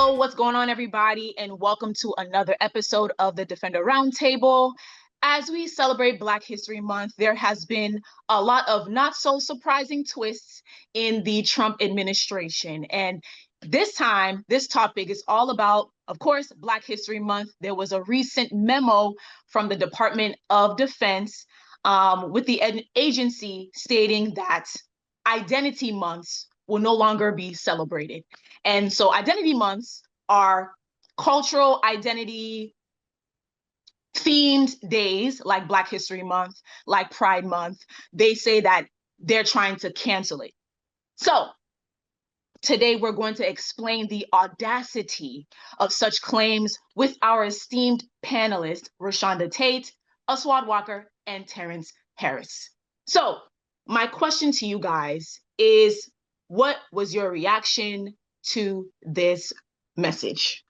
Hello, what's going on, everybody, and welcome to another episode of the Defender Roundtable. As we celebrate Black History Month, there has been a lot of not so surprising twists in the Trump administration. And this time, this topic is all about, of course, Black History Month. There was a recent memo from the Department of Defense with the agency stating that identity months will no longer be celebrated. And so identity months are cultural identity themed days like Black History Month, like Pride Month. They say that they're trying to cancel it. So today we're going to explain the audacity of such claims with our esteemed panelists, Rashonda Tate, Aswad Walker, and Terrence Harris. So my question to you guys is, what was your reaction to this message?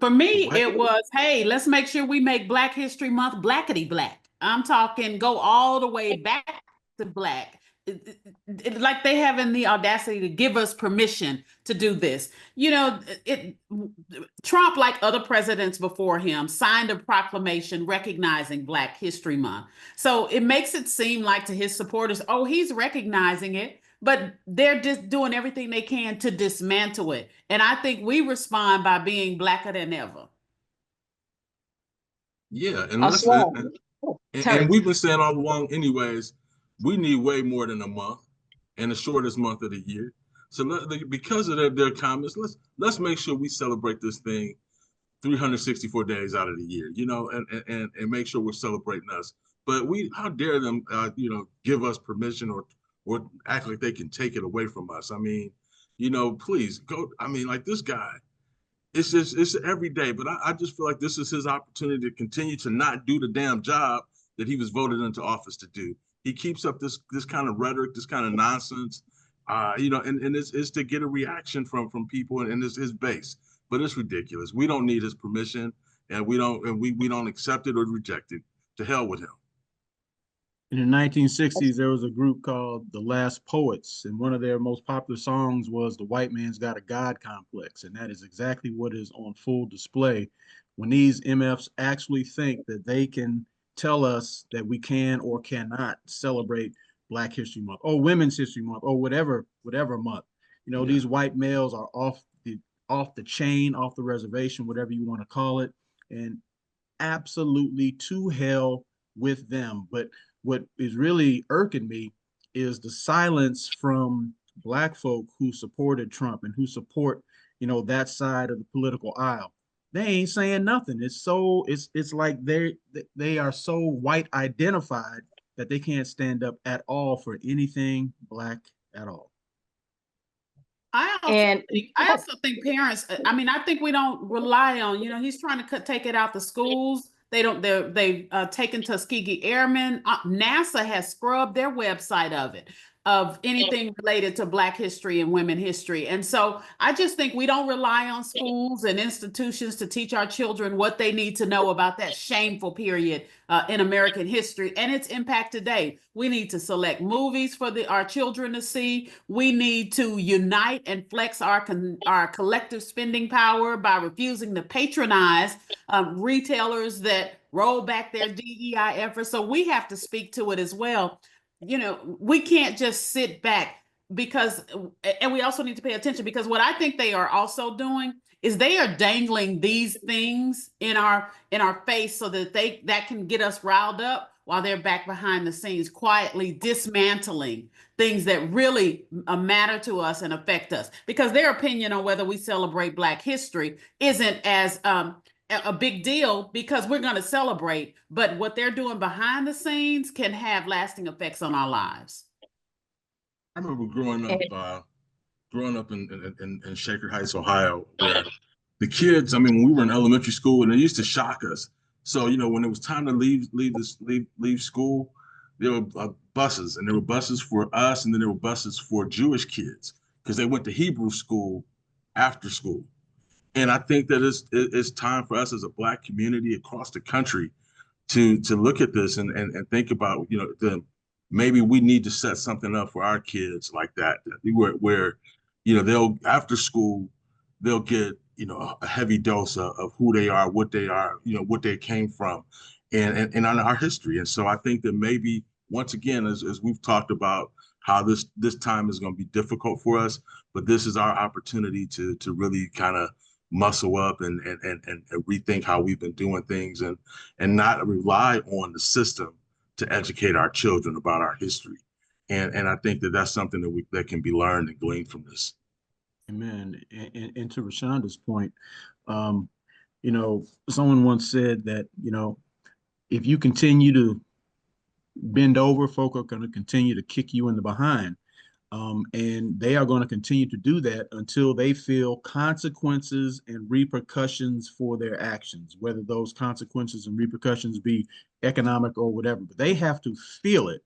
For me, it was, hey, let's make sure we make Black History Month blackety black. I'm talking go all the way back to black. Like they having the audacity to give us permission to do this. You know, Trump, like other presidents before him, signed a proclamation recognizing Black History Month. So it makes it seem like to his supporters, oh, he's recognizing it, but they're just doing everything they can to dismantle it. And I think we respond by being blacker than ever. Yeah, and we've been saying all along anyways, we need way more than a month and the shortest month of the year. So because of their comments, let's make sure we celebrate this thing 364 days out of the year, you know, and make sure we're celebrating us. But how dare them, give us permission or act like they can take it away from us. I mean, you know, please go. I mean, like this guy, it's every day, but I just feel like this is his opportunity to continue to not do the damn job that he was voted into office to do. He keeps up this kind of rhetoric, this kind of nonsense, and it's to get a reaction from people and his base. But it's ridiculous. We don't need his permission, and we don't accept it or reject it. To hell with him. In the 1960s, there was a group called the Last Poets, and one of their most popular songs was "The White Man's Got a God Complex," and that is exactly what is on full display when these MFs actually think that they can tell us that we can or cannot celebrate Black History Month or Women's History Month or whatever month. You know, these white males are off the chain, off the reservation, whatever you want to call it, and absolutely to hell with them. But what is really irking me is the silence from Black folk who supported Trump and who support, that side of the political aisle. They ain't saying nothing. It's like they are so white identified that they can't stand up at all for anything Black at all. I also think parents, I think we don't rely on, he's trying to take it out the schools. They've taken Tuskegee Airmen. NASA has scrubbed their website of anything related to Black history and women history. And so I just think we don't rely on schools and institutions to teach our children what they need to know about that shameful period in American history and its impact today. We need to select movies for our children to see. We need to unite and flex our collective spending power by refusing to patronize retailers that roll back their DEI efforts. So we have to speak to it as well. We can't just sit back and we also need to pay attention, because what I think they are also doing is they are dangling these things in our face so that that can get us riled up while they're back behind the scenes, quietly dismantling things that really matter to us and affect us, because their opinion on whether we celebrate Black history isn't as a big deal because we're going to celebrate, but what they're doing behind the scenes can have lasting effects on our lives. I remember growing up in Shaker Heights, Ohio, where the kids, when we were in elementary school, and it used to shock us. So, when it was time to leave school, there were buses, and there were buses for us, and then there were buses for Jewish kids because they went to Hebrew school after school. And I think that it's time for us as a Black community across the country to look at this and think about, maybe we need to set something up for our kids like that, where they'll after school, they'll get, a heavy dose of who they are, what they are, what they came from, and on our history. And so I think that maybe once again, as we've talked about how this time is going to be difficult for us, but this is our opportunity to really kind of muscle up and rethink how we've been doing things, and not rely on the system to educate our children about our history. And I think that that's something that can be learned and gleaned from this. Amen. And to Rashonda's point, someone once said that, if you continue to bend over, folk are going to continue to kick you in the behind. And they are going to continue to do that until they feel consequences and repercussions for their actions, whether those consequences and repercussions be economic or whatever. But they have to feel it,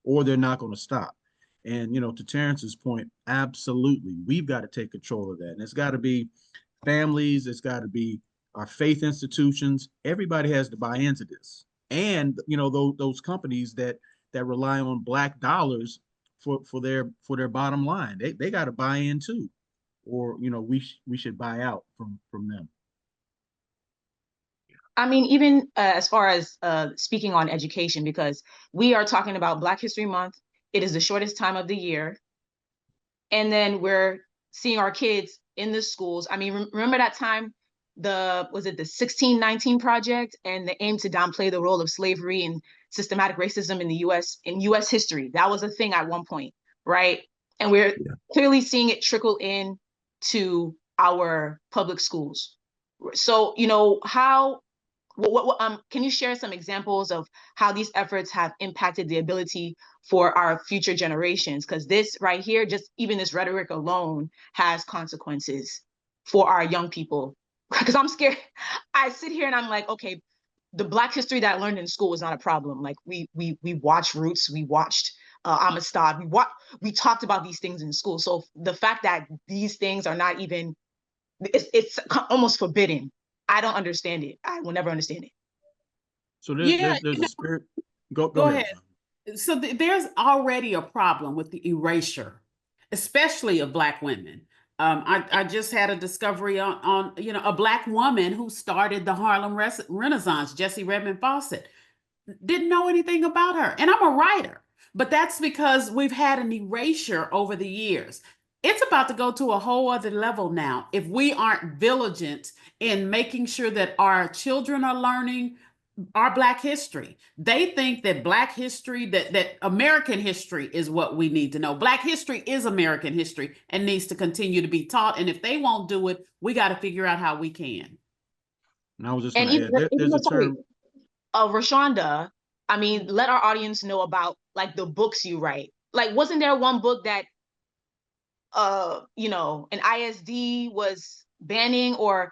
or they're not going to stop. And, to Terrence's point, absolutely, we've got to take control of that. And it's got to be families, it's got to be our faith institutions. Everybody has to buy into this. And, those companies that rely on Black dollars for their bottom line, they got to buy in too, or we should buy out from them. I mean, even as far as speaking on education, because we are talking about Black History Month. It is the shortest time of the year. And then we're seeing our kids in the schools. I mean, remember that time, the 1619 Project, and the aim to downplay the role of slavery and systematic racism in the U.S. history. That was a thing at one point, right? And we're clearly seeing it trickle in to our public schools. So, can you share some examples of how these efforts have impacted the ability for our future generations? Because this right here, just even this rhetoric alone has consequences for our young people. Because I'm scared. I sit here and I'm like, okay, the Black history that I learned in school was not a problem. Like we watched Roots, we watched Amistad, we talked about these things in school. So the fact that these things are not even, it's almost forbidden. I don't understand it. I will never understand it. So there's a spirit. Go ahead. So there's already a problem with the erasure, especially of Black women. I just had a discovery on a Black woman who started the Harlem Renaissance, Jessie Redmond Fawcett. Didn't know anything about her. And I'm a writer, but that's because we've had an erasure over the years. It's about to go to a whole other level now if we aren't vigilant in making sure that our children are learning our Black history. They think that Black history, that American history is what we need to know. Black history is American history and needs to continue to be taught. And if they won't do it, we got to figure out how we can. And I was just going to add, there's a term. Rashonda, I mean, let our audience know about like the books you write. Like, wasn't there one book that an ISD was banning? Or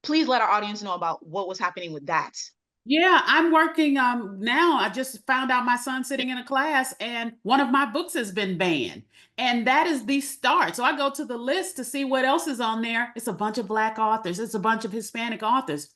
please let our audience know about what was happening with that. Yeah, I'm working now. I just found out my son's sitting in a class and one of my books has been banned. And that is the start. So I go to the list to see what else is on there. It's a bunch of Black authors. It's a bunch of Hispanic authors.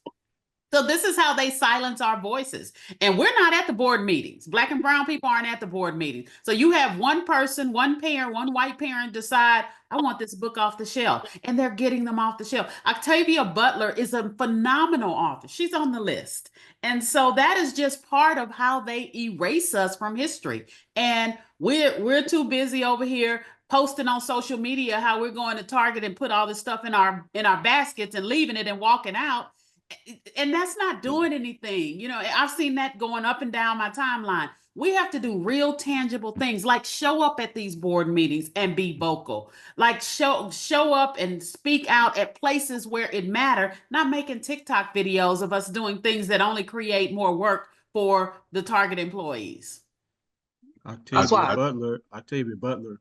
So this is how they silence our voices. And we're not at the board meetings. Black and brown people aren't at the board meetings. So you have one person, one parent, one white parent decide, I want this book off the shelf. And they're getting them off the shelf. Octavia Butler is a phenomenal author. She's on the list. And so that is just part of how they erase us from history. And we're too busy over here posting on social media how we're going to Target and put all this stuff in our baskets and leaving it and walking out. And that's not doing anything. I've seen that going up and down my timeline. We have to do real tangible things, like show up at these board meetings and be vocal, like show up and speak out at places where it matters, not making TikTok videos of us doing things that only create more work for the Target employees. Octavia Butler,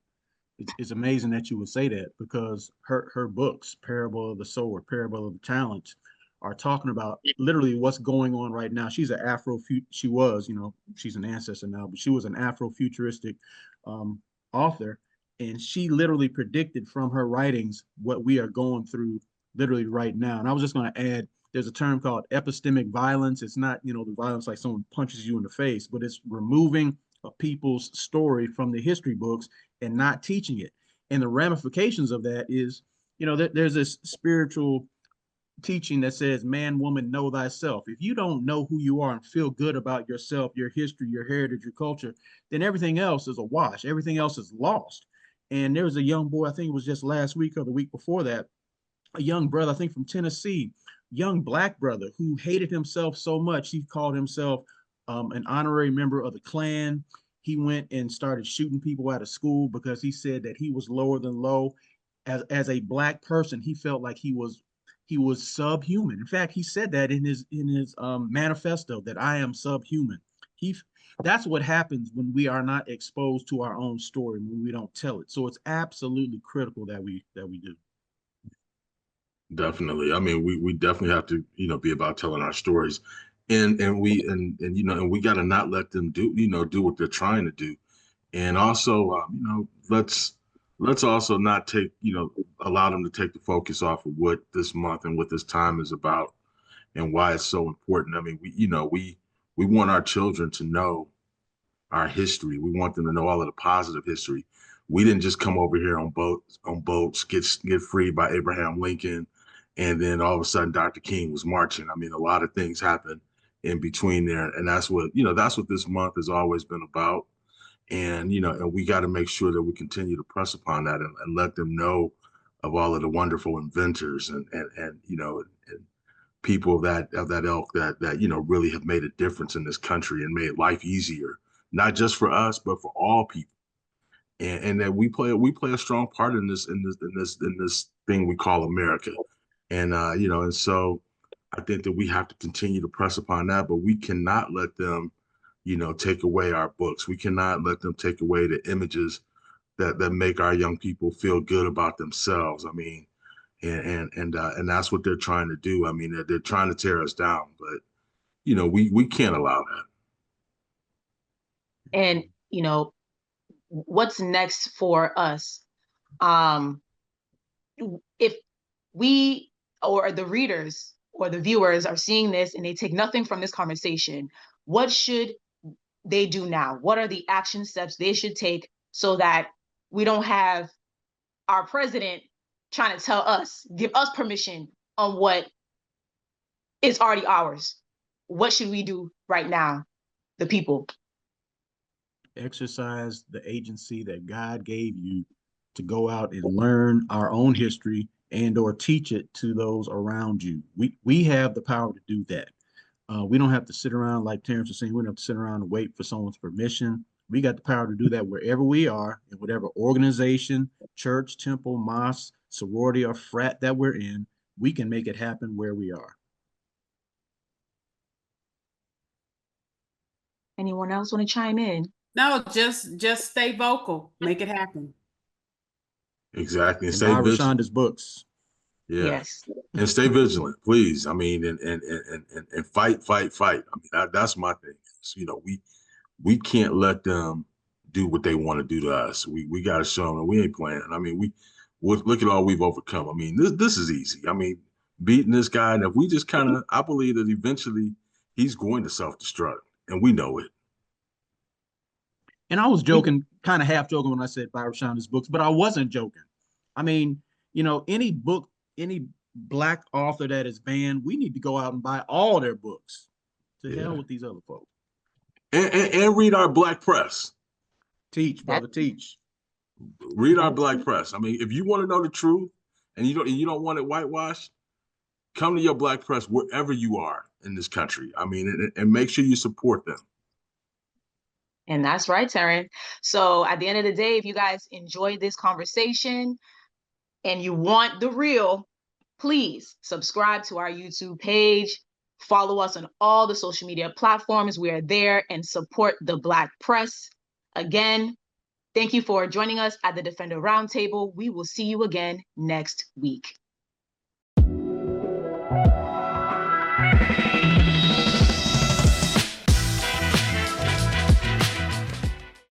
it's amazing that you would say that, because her books, Parable of the Sower, Parable of the Talents, are talking about literally what's going on right now. She's she's an ancestor now, but she was an Afrofuturistic author, and she literally predicted from her writings what we are going through literally right now. And I was just going to add, there's a term called epistemic violence. It's not, the violence like someone punches you in the face, but it's removing a people's story from the history books and not teaching it. And the ramifications of that is, there's this spiritual teaching that says, man, woman, know thyself. If you don't know who you are and feel good about yourself, your history, your heritage, your culture, then everything else is a wash. Everything else is lost. And there was a young boy, I think it was just last week or the week before that, a young brother, I think from Tennessee, young black brother who hated himself so much, he called himself an honorary member of the Klan. He went and started shooting people out of school because he said that he was lower than low. As a black person, he felt like he was subhuman. In fact, he said that in his manifesto, that I am subhuman. He That's what happens when we are not exposed to our own story, when we don't tell it. So it's absolutely critical that we do. Definitely. I mean, we definitely have to, be about telling our stories, and we got to not let them do what they're trying to do, and also, let's also not allow them to take the focus off of what this month and what this time is about and why it's so important. I mean, we want our children to know our history. We want them to know all of the positive history. We didn't just come over here on boats, get freed by Abraham Lincoln, and then all of a sudden Dr. King was marching. I mean, a lot of things happened in between there, and that's what this month has always been about. And and we got to make sure that we continue to press upon that and let them know of all of the wonderful inventors and people of that ilk that really have made a difference in this country and made life easier, not just for us but for all people. And that we play a strong part in this thing we call America. And and so I think that we have to continue to press upon that, but we cannot let them take away our books. We cannot let them take away the images that make our young people feel good about themselves. I mean, and that's what they're trying to do. I mean, they're trying to tear us down, but we can't allow that. And what's next for us? If we or the readers or the viewers are seeing this and they take nothing from this conversation, what should they do now? What are the action steps they should take so that we don't have our president trying to give us permission on what is already ours? What should we do right now, the people? Exercise the agency that God gave you to go out and learn our own history and or teach it to those around you. We have the power to do that. We don't have to sit around, like Terrence was saying, we don't have to sit around and wait for someone's permission. We got the power to do that wherever we are, in whatever organization, church, temple, mosque, sorority, or frat that we're in. We can make it happen where we are. Anyone else want to chime in? No, just stay vocal. Make it happen. Exactly. And stay buy Rashanda's books. Yeah. Yes. And stay vigilant, please. I mean, and fight. I mean, that's my thing. We can't let them do what they want to do to us. We got to show them that we ain't playing. I mean, look at all we've overcome. I mean, this is easy. I mean, beating this guy, and if we just I believe that eventually he's going to self-destruct, and we know it. And I was joking, kind of half joking when I said buy Rashanda's books, but I wasn't joking. I mean, any book, any Black author that is banned, we need to go out and buy all their books. To hell with these other folks. And read our Black press. Teach, brother, teach. Read our Black press. I mean, if you want to know the truth and you don't want it whitewashed, come to your Black press wherever you are in this country. I mean, and make sure you support them. And that's right, Taryn. So at the end of the day, if you guys enjoyed this conversation and you want the real, please subscribe to our YouTube page. Follow us on all the social media platforms. We are there, and support the Black press. Again, thank you for joining us at the Defender Roundtable. We will see you again next week.